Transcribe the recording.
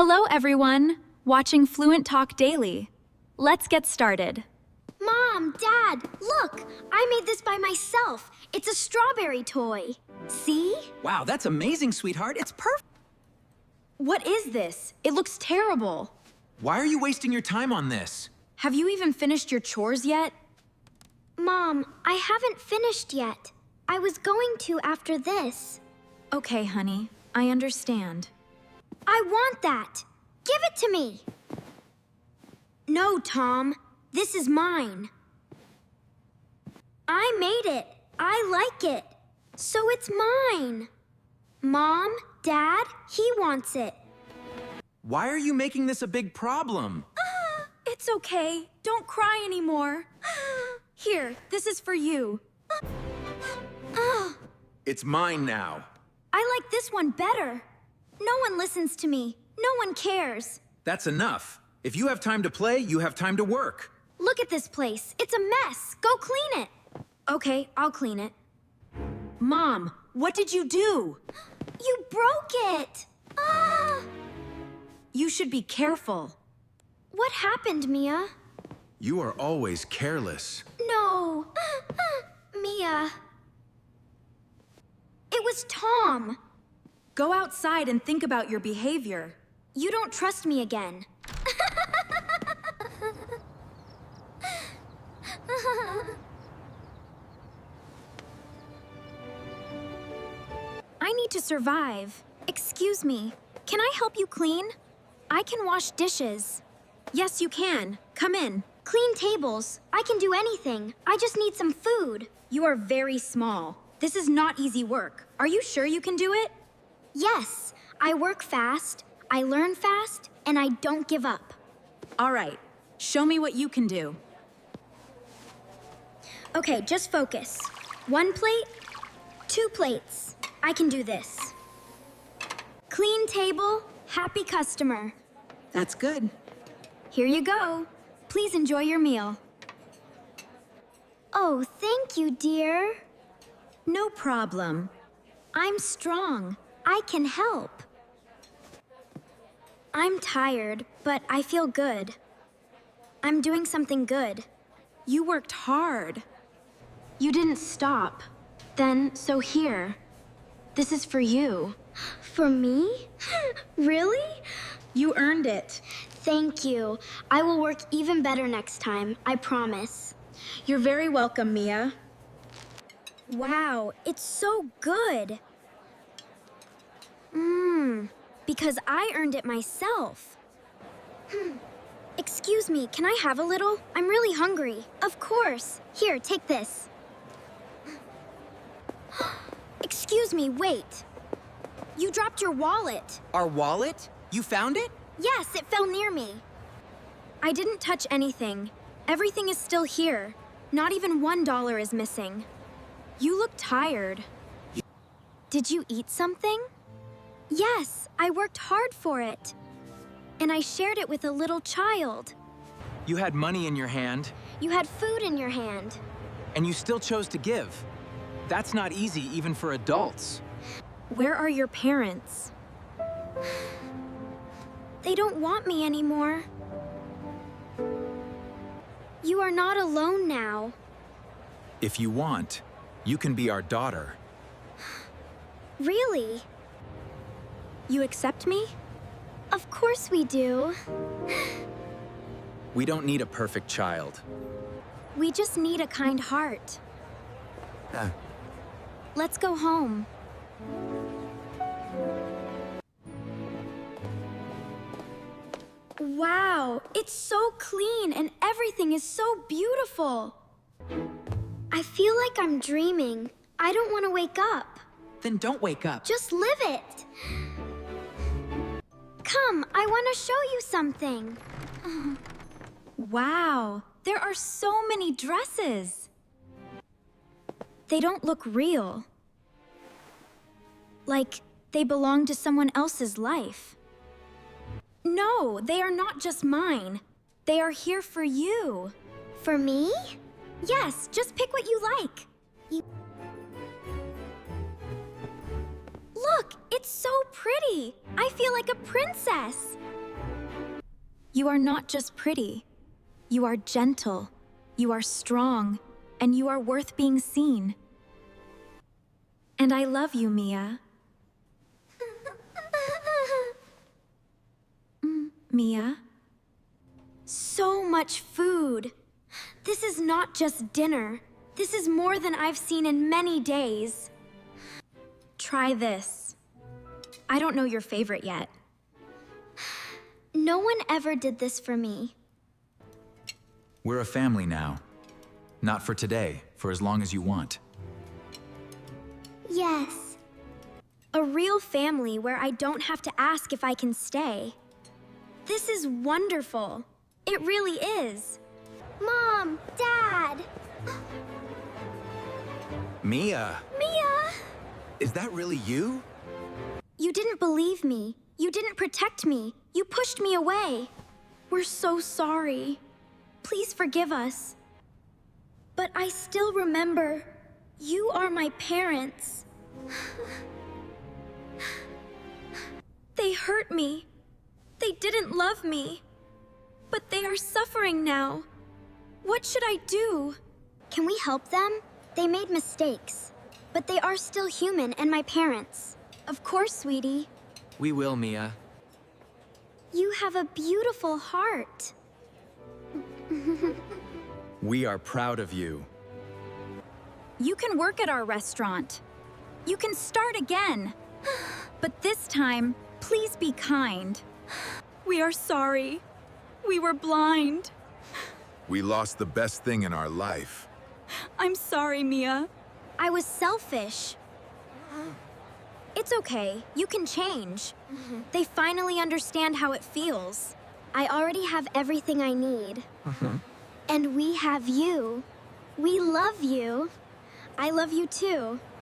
Hello everyone, watching Fluent Talk Daily. Let's get started. Mom, Dad, look! I made this by myself. It's a strawberry toy. See? Wow, that's amazing, sweetheart. It's perfect. What is this? It looks terrible. Why are you wasting your time on this? Have you even finished your chores yet? Mom, I haven't finished yet. I was going to after this. Okay, honey, I understand. I want that. Give it to me. No, Tom. This is mine. I made it. I like it. So it's mine. Mom, Dad, he wants it. Why are you making this a big problem? It's okay. Don't cry anymore. Here, this is for you. It's mine now. I like this one better. No one listens to me. No one cares. That's enough. If you have time to play, you have time to work. Look at this place. It's a mess. Go clean it. Okay, I'll clean it. Mom, what did you do? You broke it. You should be careful. What happened, Mia? You are always careless. No. Mia. It was Tom. Go outside and think about your behavior. You don't trust me again. I need to survive. Excuse me. Can I help you clean? I can wash dishes. Yes, you can. Come in. Clean tables. I can do anything. I just need some food. You are very small. This is not easy work. Are you sure you can do it? Yes, I work fast, I learn fast, and I don't give up. All right. Show me what you can do. Okay, just focus. 1 plate, 2 plates. I can do this. Clean table, happy customer. That's good. Here you go. Please enjoy your meal. Oh, thank you, dear. No problem. I'm strong. I can help. I'm tired, but I feel good. I'm doing something good. You worked hard. You didn't stop. Then, so here. This is for you. For me? Really? You earned it. Thank you. I will work even better next time, I promise. You're very welcome, Mia. Wow, it's so good. Because I earned it myself. Excuse me, can I have a little? I'm really hungry. Of course. Here, take this. Excuse me, wait. You dropped your wallet. Our wallet? You found it? Yes, it fell near me. I didn't touch anything. Everything is still here. Not even $1 is missing. You look tired. Did you eat something? Yes, I worked hard for it. And I shared it with a little child. You had money in your hand, You had food in your hand. and you still chose to give. That's not easy even for adults. Where are your parents? They don't want me anymore. You are not alone now. If you want, you can be our daughter. Really? You accept me? Of course we do. We don't need a perfect child. We just need a kind heart. Let's go home. Wow, it's so clean and everything is so beautiful. I feel like I'm dreaming. I don't want to wake up. Then don't wake up. Just live it. Come, I want to show you something. Wow, there are so many dresses. They don't look real. Like they belong to someone else's life. No, they are not just mine. They are here for you. For me? Yes, just pick what you like. Look, it's so pretty. I feel like a princess. You are not just pretty. You are gentle. You are strong. And you are worth being seen. And I love you, Mia. Mia? So much food. This is not just dinner. This is more than I've seen in many days. Try this. I don't know your favorite yet. No one ever did this for me. We're a family now. Not for today, for as long as you want. Yes. A real family where I don't have to ask if I can stay. This is wonderful. It really is. Mom, Dad. Mia! Mia! Is that really you? You didn't believe me. You didn't protect me. You pushed me away. We're so sorry. Please forgive us. But I still remember, you are my parents. They hurt me. They didn't love me. But they are suffering now. What should I do? Can we help them? They made mistakes. But they are still human and my parents. Of course, sweetie. We will, Mia. You have a beautiful heart. We are proud of you. You can work at our restaurant. You can start again. But this time, please be kind. We are sorry. We were blind. We lost the best thing in our life. I'm sorry, Mia. I was selfish. It's okay. You can change. They finally understand how it feels. I already have everything I need. And we have you. We love you. I love you too.